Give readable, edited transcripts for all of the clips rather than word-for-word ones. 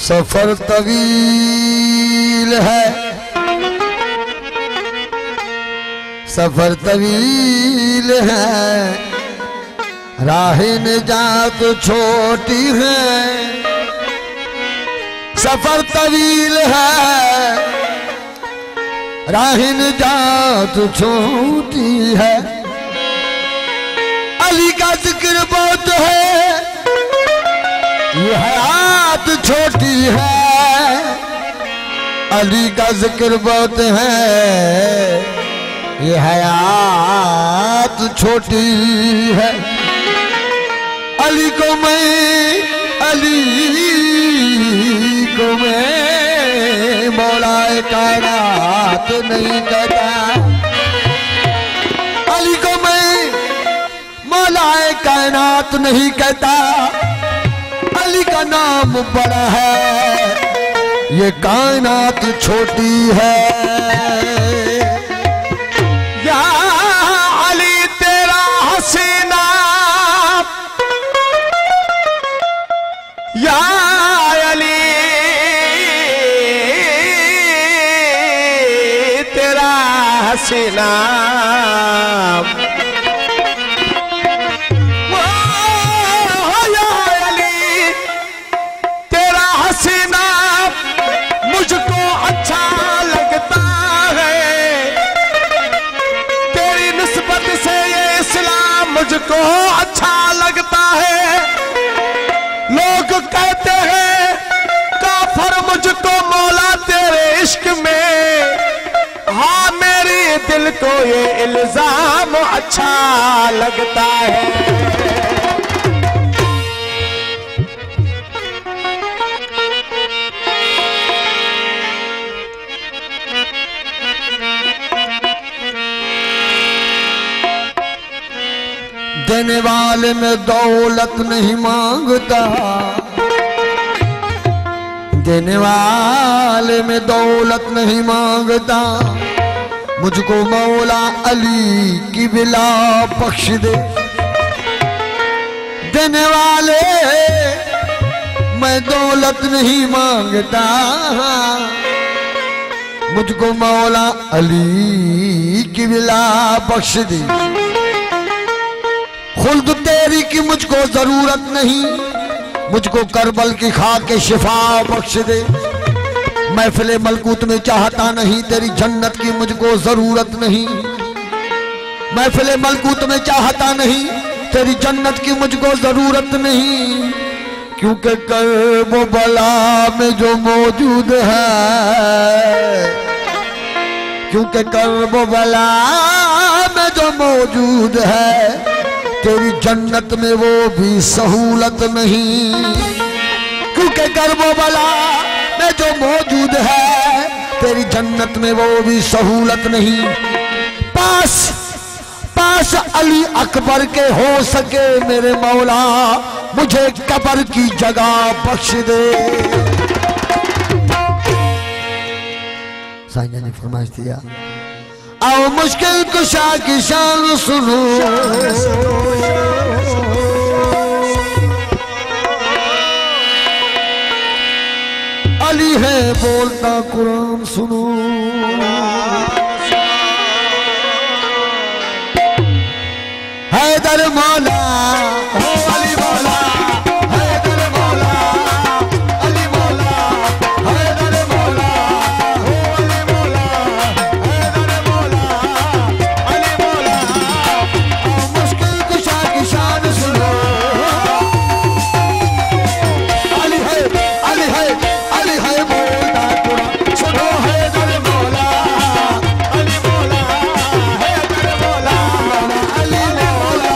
सफर तवील है, सफर तवील है, राह निजात छोटी है। सफर तवील है, राह निजात छोटी है। अली का जिक्र बहुत है, ये हयात छोटी है। अली का जिक्र बहुत है, ये हयात छोटी है। अली को मैं मौलाए कायनात नहीं कहता। अली को मैं मौलाए कायनात नहीं कहता। अली का नाम बड़ा है, ये कायनात छोटी है। या अली तेरा हसीना, या अली तेरा हसीना, मुझको अच्छा लगता है। तेरी निस्बत से ये इस्लाम मुझको अच्छा लगता है। लोग कहते हैं काफर मुझको मौला तेरे इश्क में। हाँ मेरी दिल को ये इल्जाम अच्छा लगता है। देने वाले में दौलत नहीं मांगता, देने वाले में दौलत नहीं मांगता। मुझको मौला अली की बिला बख्श दे। देने वाले मैं दौलत नहीं मांगता, मुझको मौला अली की बिला बख्श दे। खुल्द तेरी की मुझको जरूरत नहीं, मुझको करबल की खाक शिफा बख्श दे। महफिल मलकूत में चाहता नहीं, तेरी जन्नत की मुझको जरूरत नहीं। महफिल मलकूत में चाहता नहीं, तेरी जन्नत की मुझको जरूरत नहीं। क्योंकि कर्ब बला में जो मौजूद है, क्योंकि कर्ब बला में जो मौजूद है, तेरी जन्नत में वो भी सहूलत नहीं। क्योंकि कर्बो बला में जो मौजूद है, तेरी जन्नत में वो भी सहूलत नहीं। पास पास अली अकबर के हो सके मेरे मौला, मुझे कब्र की जगह बख्श दे। साईं ने फरमाइश दिया, आओ मुश्किल कुशा की शान सुनो। अली है बोलता कुरान सुनो। हैदर मौला अली मौला, हैदर मौला अली मौला, हैदर मौला अली मौला, हैदर मौला अली मौला। मुश्किल कुशा की शान सुनो। अली है, अली है, अली है बोलता कुरान सुनो। हैदर मौला अली मौला, हैदर मौला अली मौला।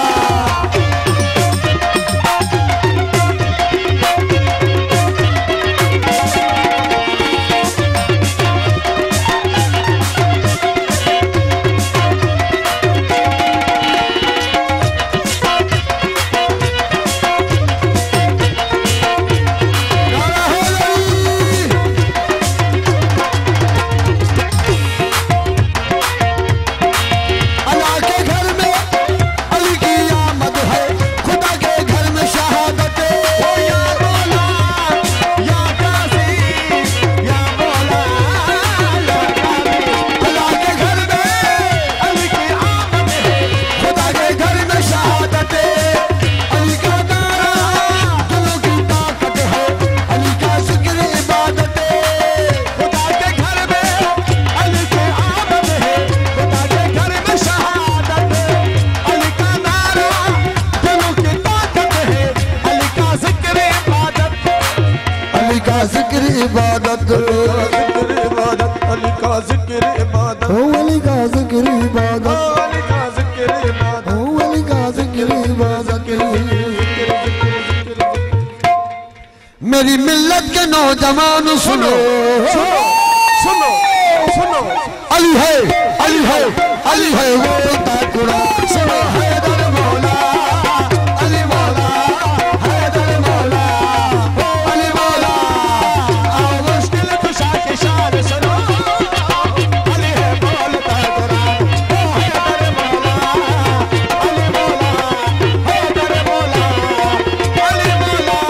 इबादत, अली का जिक्र इबादत, ओ अली का जिक्र इबादत, अली का जिक्र इबादत, ओ अली का जिक्र इबादत। मेरी मिल्लत के नौजवान सुनो, सुनो सुनो सुनो, अली है, अली है, अली है वो कुरान। सुनो हैदर मौला, अली मौला, हैदर मौला, अली मौला। आओ मुश्किल कुशा के शान सुनो, अली है बोलता कुरान, हैदर मौला, अली मौला, हैदर मौला, अली मौला।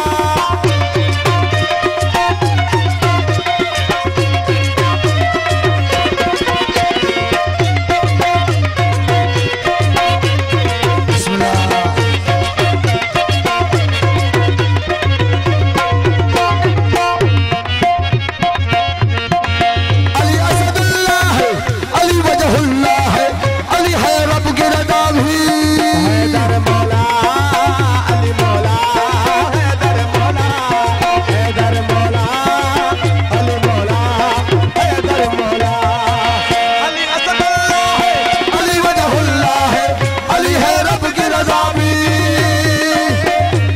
अली असदुल्लाह है, अली वजहुल्लाह है, अली है रब की रज़ा भी। हैदर मौला, अली मौला, हैदर मौला, हैदर मौला, अली मौला, हैदर मौला। अली असदुल्लाह है, अली वजहुल्लाह है, अली है रब की रज़ा भी।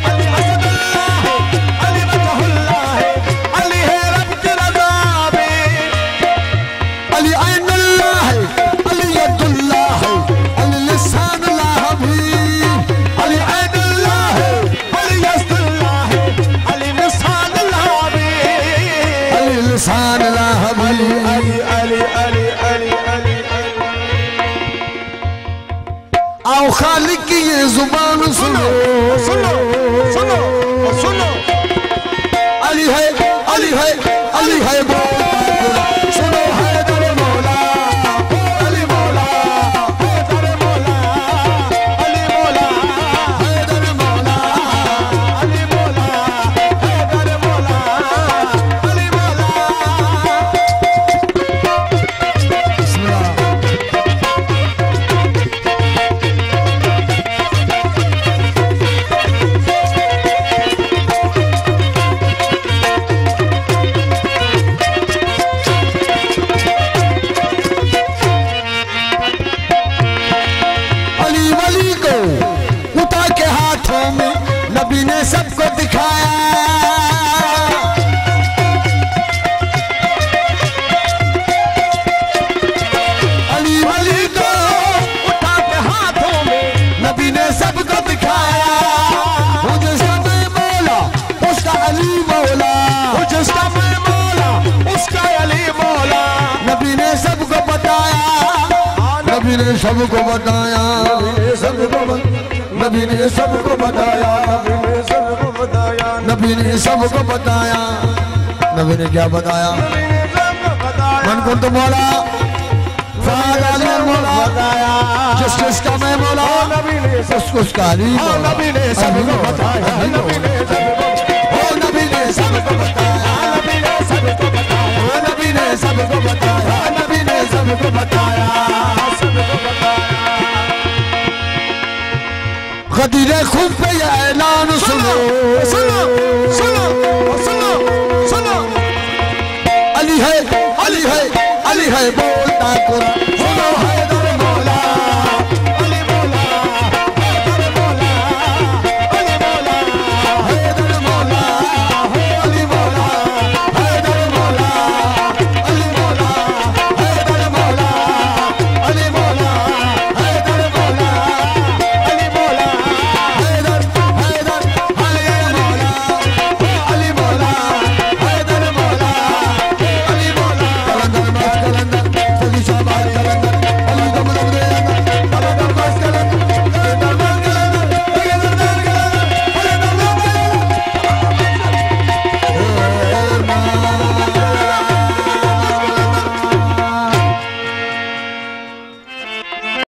अली असदुल्लाह है, अली वजहुल्लाह है, अली है रब की रज़ा भी। अली ऐनुल्लाह है, अली यदुल्लाह है, अली लिसानुल्लाह भी। अली ऐनुल्लाह है, अली यस्दुल्लाह है, अली निसानुल्लाह भी। अली लिसानुल्लाह भी। अली अली अली अली अली अली। आओ खालिक की ये जुबान सुनो, सुनो सुनो सुनो, अली है, अली है, अली है बोलता कुरान। सुनो हैदर मौला, अली मौला, हैदर मौला, अली मौला, हैदर मौला। अली मौला, हैदर मौला, अली मौला। बिस्मिल्लाह। अली वली को उठा के हाथों में नबी ने सबको दिखाया। अली वली को उठा के हाथों में नबी ने सबको दिखाया। वो जिसका मैं मौला उसका अली मौला, वो जिसका मैं मौला उसका अली मौला। नबी ने सबको बताया, नबी ने सबको बताया, नबी ने सबको बताया, सबको बताया, नबी ने सबको बताया। नबी ने क्या बताया? सबको बताया, मन को तो मौला फाला मौला बताया। जिस जिसका मैं मौला नबी ने उसको उसका अली हाँ, मौला। नबी ने सबको बताया, नबी ने सबको ओ नबी ने सबको बताया, नबी ने सबको बताया, ओ नबी ने सबको बताया, नबी ने सबको बताया। सबको बताया। खदीरे खुद पे ये ऐलान सुनो, सुनो सुनो सुनो सुनो, अली है, अली है, अली है बोलता कुरान।